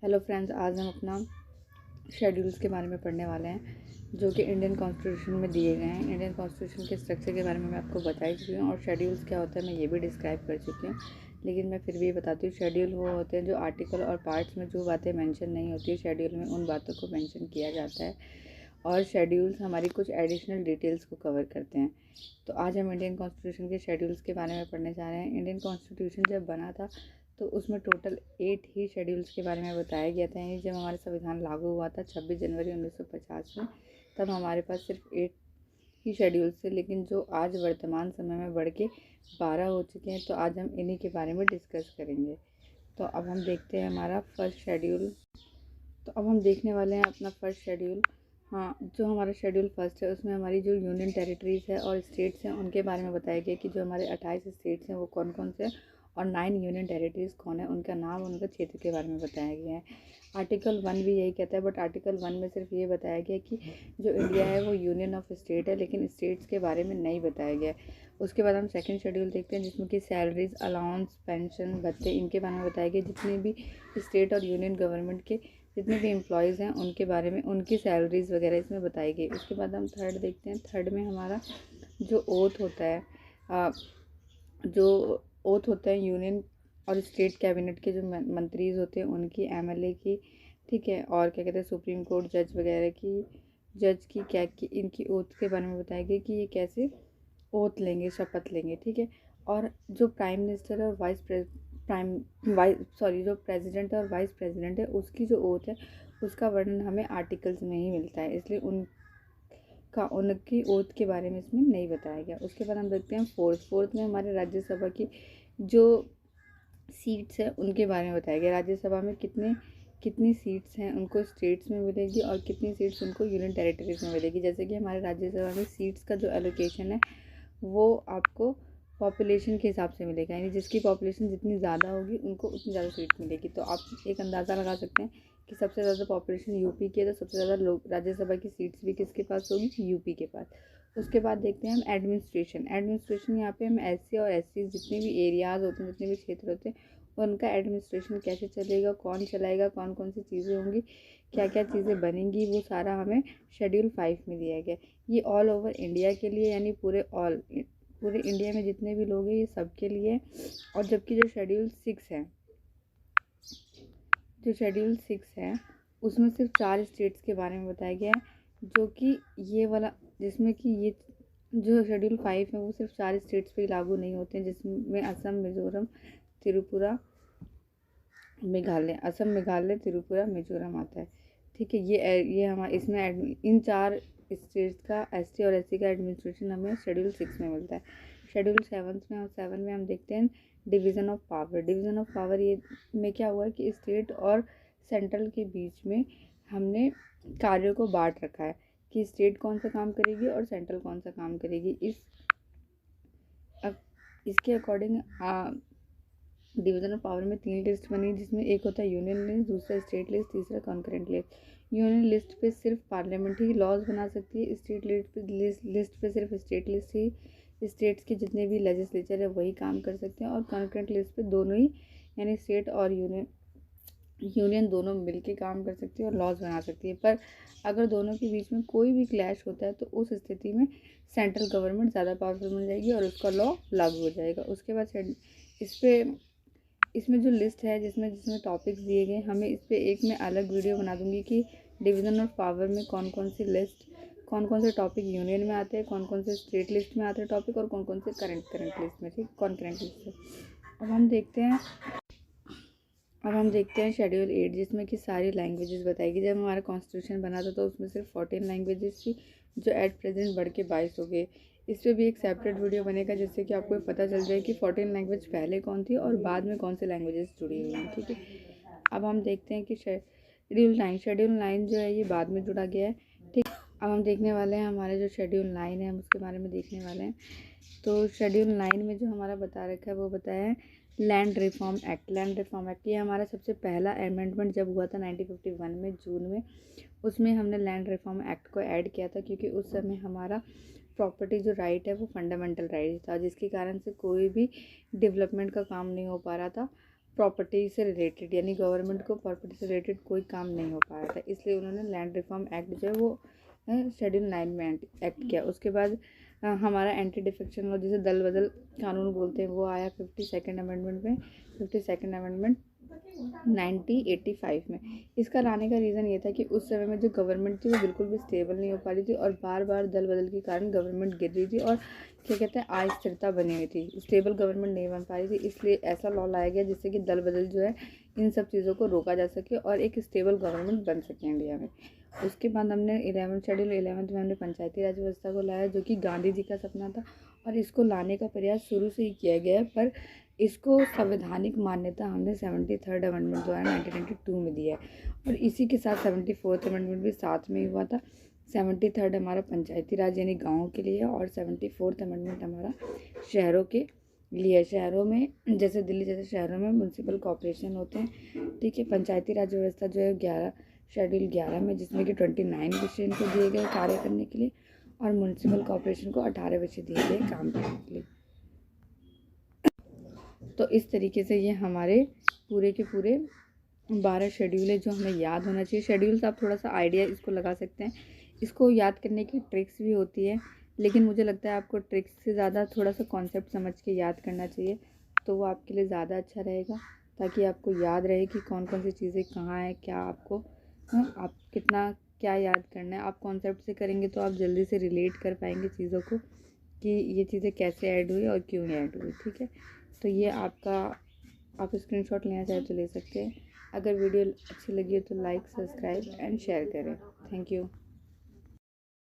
Hello friends, आज हम अपना शेड्यूल्स के बारे में पढ़ने वाले हैं जो कि इंडियन कॉन्स्टिट्यूशन में दिए गए हैं। इंडियन कॉन्स्टिट्यूशन के स्ट्रक्चर के बारे में मैं आपको बता ही चुकी हूँ और शेड्यूल्स क्या होता है मैं ये भी डिस्क्राइब कर चुकी हूँ, लेकिन मैं फिर भी बताती हूँ। शेड्यूल वो होते हैं जो आर्टिकल और पार्ट्स में जो बातें मेंशन नहीं होती है शेड्यूल में, उन बातों को मेंशन किया जाता है। और शेड्यूल्स हमारी कुछ एडिशनल डिटेल्स को कवर करते हैं। तो आज हम इंडियन कॉन्स्टिट्यूशन के शेड्यूल्स के बारे में पढ़ने जा रहे हैं। इंडियन कॉन्स्टिट्यूशन जब बना था तो उसमें टोटल 8 ही शेड्यूल्स के बारे में बताया गया था। यानी जब हमारा संविधान लागू हुआ था 26 जनवरी 1950 में, तब हमारे पास सिर्फ 8 ही शेड्यूल्स थे, लेकिन जो आज वर्तमान समय में बढ़ के 12 हो चुके हैं। तो आज हम इन्हीं के बारे में डिस्कस करेंगे। तो अब हम देखते हैं हमारा फर्स्ट शेड्यूल। तो अब हम देखने वाले हैं अपना फर्स्ट शेड्यूल। हाँ, जो हमारा शेड्यूल फर्स्ट है उसमें हमारी जो यूनियन टेरिटरीज़ है और स्टेट्स हैं उनके बारे में बताया गया कि जो हमारे 28 स्टेट्स हैं वो कौन कौन से हैं और 9 यूनियन टेरिटरीज़ कौन है, उनका नाम, उनका क्षेत्र के बारे में बताया गया है। आर्टिकल 1 भी यही कहता है, बट आर्टिकल 1 में सिर्फ ये बताया गया कि जो इंडिया है वो यूनियन ऑफ स्टेट है, लेकिन स्टेट्स के बारे में नहीं बताया गया। उसके बाद हम सेकंड शेड्यूल देखते हैं जिसमें कि सैलरीज, अलाउंस, पेंशन, भत्ते, इनके बारे में बताया गया। जितने भी स्टेट और यूनियन गवर्नमेंट के जितने भी एम्प्लॉयज़ हैं उनके बारे में, उनकी सैलरीज़ वगैरह इसमें बताई गई। उसके बाद हम थर्ड देखते हैं। थर्ड में हमारा जो ओथ होता है, जो ओथ होता है यूनियन और स्टेट कैबिनेट के जो मंत्रीज़ होते हैं उनकी, एमएलए की, ठीक है, और क्या कहते हैं सुप्रीम कोर्ट जज वगैरह की, जज की क्या की, इनकी ओथ के बारे में बताया गया कि ये कैसे ओथ लेंगे, शपथ लेंगे, ठीक है। और जो प्राइम मिनिस्टर और जो प्रेसिडेंट और वाइस प्रेसिडेंट है उसकी जो ओथ है उसका वर्णन हमें आर्टिकल्स में ही मिलता है, इसलिए उनकी ओथ के बारे में इसमें नहीं बताया गया। उसके बाद हम देखते हैं फोर्थ में हमारे राज्यसभा की जो सीट्स है उनके बारे में बताया गया। राज्यसभा में कितनी सीट्स हैं उनको स्टेट्स में मिलेगी और कितनी सीट्स उनको यूनियन टेरिटरीज में मिलेगी। जैसे कि हमारे राज्यसभा में सीट्स का जो एलोकेशन है वो आपको पॉपुलेशन के हिसाब से मिलेगा, यानी जिसकी पॉपुलेशन जितनी ज़्यादा होगी उनको उतनी ज़्यादा सीट मिलेगी। तो आप एक अंदाज़ा लगा सकते हैं कि सबसे ज़्यादा पॉपुलेशन यूपी की है, तो सबसे ज़्यादा लोग राज्यसभा की सीट्स भी किसके पास होगी, यूपी के पास। उसके बाद देखते हैं हम एडमिनिस्ट्रेशन यहाँ पे हम एससी और एसटी जितने भी एरियाज़ होते हैं, जितने भी क्षेत्र होते हैं, उनका एडमिनिस्ट्रेशन कैसे चलेगा, कौन चलाएगा, कौन कौन सी चीज़ें होंगी, क्या क्या चीज़ें बनेंगी, वो सारा हमें शेड्यूल 5 में दिया गया। ये ऑल ओवर इंडिया के लिए, यानी पूरे इंडिया में जितने भी लोग हैं ये सब के लिए। और जबकि जो शेड्यूल 6 है उसमें सिर्फ 4 स्टेट्स के बारे में बताया गया है, जो कि ये वाला, जिसमें कि ये जो शेड्यूल 5 है वो सिर्फ 4 स्टेट्स पे लागू नहीं होते हैं, जिसमें असम, मिज़ोरम, त्रिपुरा, मेघालय, त्रिपुरा, मिजोरम आता है, ठीक है। ये हमारे इसमें इन 4 स्टेट्स का एसटी और एससी का एडमिनिस्ट्रेशन हमें शेड्यूल 6 में मिलता है। शेड्यूल 7 में हम देखते हैं डिवीज़न ऑफ पावर। ये में क्या हुआ है कि स्टेट और सेंट्रल के बीच में हमने कार्यों को बांट रखा है कि स्टेट कौन सा काम करेगी और सेंट्रल कौन सा काम करेगी। इसके अकॉर्डिंग डिवीज़न ऑफ पावर में 3 लिस्ट बनी, जिसमें एक होता है यूनियन लिस्ट, दूसरा स्टेट लिस्ट, तीसरा कॉन्करेंट लिस्ट। यूनियन लिस्ट पे सिर्फ पार्लियामेंट ही लॉज बना सकती है, स्टेट लिस्ट पे सिर्फ स्टेट लिस्ट ही, स्टेट्स के जितने भी लेजिस्लेचर है वही काम कर सकते हैं। और कॉन्करेंट लिस्ट पे दोनों ही, यानी स्टेट और यूनियन दोनों मिलके काम कर सकती है और लॉज बना सकती है। पर अगर दोनों के बीच में कोई भी क्लैश होता है तो उस स्थिति में सेंट्रल गवर्नमेंट ज़्यादा पावरफुल बन जाएगी और उसका लॉ लागू हो जाएगा। उसके बाद इसमें जो लिस्ट है जिसमें टॉपिक्स दिए गए, हमें इस पर एक मैं अलग वीडियो बना दूंगी कि डिवीज़न ऑफ पावर में कौन कौन से टॉपिक यूनियन में आते हैं, कौन कौन से स्टेट लिस्ट में आते हैं टॉपिक, और कौन कौन से करंट लिस्ट में, ठीक, कॉन्करेंट लिस्ट में। अब हम देखते हैं शेड्यूल 8 जिसमें कि सारी लैंग्वेजेस बताएगी। जब हमारा कॉन्स्टिट्यूशन बना था तो उसमें सिर्फ 14 लैंग्वेजेस थी, जो एट प्रेजेंट बढ़ के 22 हो गए। इस पर भी एक सेपरेट वीडियो बनेगा जिससे कि आपको पता चल जाए कि 14 लैंग्वेज पहले कौन थी और बाद में कौन सी लैंग्वेजेस जुड़ी हुई हैं, ठीक है। अब हम देखते हैं कि शेड्यूल 9 जो है ये बाद में जुड़ा गया है, ठीक। अब हम देखने वाले हैं हमारे जो शेड्यूल 9 है हम उसके बारे में देखने वाले हैं। तो शेड्यूल 9 में जो हमारा बता रखा है वो बताया है लैंड रिफॉर्म एक्ट। ये हमारा सबसे पहला अमेंडमेंट जब हुआ था 1951 में, जून में, उसमें हमने लैंड रिफॉर्म एक्ट को ऐड किया था, क्योंकि उस समय हमारा प्रॉपर्टी जो राइट है वो फंडामेंटल राइट था, जिसके कारण से कोई भी डेवलपमेंट का काम नहीं हो पा रहा था प्रॉपर्टी से रिलेटेड, यानी गवर्नमेंट को प्रॉपर्टी से रिलेटेड कोई काम नहीं हो पा रहा था, इसलिए उन्होंने लैंड रिफॉर्म एक्ट जो है वो शेड्यूल 9 में एक्ट किया। उसके बाद हमारा एंटी डिफेक्शन लॉ, जिसे दल बदल कानून बोलते हैं, वो आया 52nd अमेंडमेंट में, 52nd अमेंडमेंट 1985 में। इसका लाने का रीज़न ये था कि उस समय में जो गवर्नमेंट थी वो बिल्कुल भी स्टेबल नहीं हो पा रही थी और बार बार दल बदल के कारण गवर्नमेंट गिर रही थी और क्या कहते हैं अस्थिरता बनी हुई थी, स्टेबल गवर्नमेंट नहीं बन पा रही थी। इसलिए ऐसा लॉ लाया गया जिससे कि दल बदल जो है इन सब चीज़ों को रोका जा सके और एक स्टेबल गवर्नमेंट बन सके इंडिया में। उसके बाद हमने 11th शेड्यूल 11th में हमने पंचायती राज व्यवस्था को लाया, जो कि गांधी जी का सपना था और इसको लाने का प्रयास शुरू से ही किया गया, पर इसको संवैधानिक मान्यता हमने 73rd अमेंडमेंट द्वारा 1992 में दिया है और इसी के साथ 74th अमेंडमेंट भी साथ में ही हुआ था। 73rd हमारा पंचायती राज यानी गाँव के लिए और 74th अमेंडमेंट हमारा शहरों के लिए। शहरों में जैसे दिल्ली जैसे शहरों में म्यूनसिपल कॉर्पोरेशन होते हैं, ठीक है। पंचायती राज व्यवस्था जो है शेड्यूल 11 में, जिसमें कि 29 विषय इनको दिए गए कार्य करने के लिए और म्यूनसिपल कॉर्पोरेशन को 18 विषय दिए गए काम करने के लिए। तो इस तरीके से ये हमारे पूरे के पूरे 12 शेड्यूल है जो हमें याद होना चाहिए। शेड्यूल्स आप थोड़ा सा आइडिया इसको लगा सकते हैं, इसको याद करने की ट्रिक्स भी होती है, लेकिन मुझे लगता है आपको ट्रिक्स से ज़्यादा थोड़ा सा कॉन्सेप्ट समझ के याद करना चाहिए, तो वो आपके लिए ज़्यादा अच्छा रहेगा, ताकि आपको याद रहे कि कौन कौन सी चीज़ें कहाँ है, क्या आपको आप कितना क्या याद करना है। आप कॉन्सेप्ट से करेंगे तो आप जल्दी से रिलेट कर पाएंगे चीज़ों को कि ये चीज़ें कैसे ऐड हुई और क्यों ऐड हुई, ठीक है। तो ये आपका, आप स्क्रीनशॉट लेना चाहे तो ले सकते हैं। अगर वीडियो अच्छी लगी हो तो लाइक, सब्सक्राइब एंड शेयर करें। Thank you.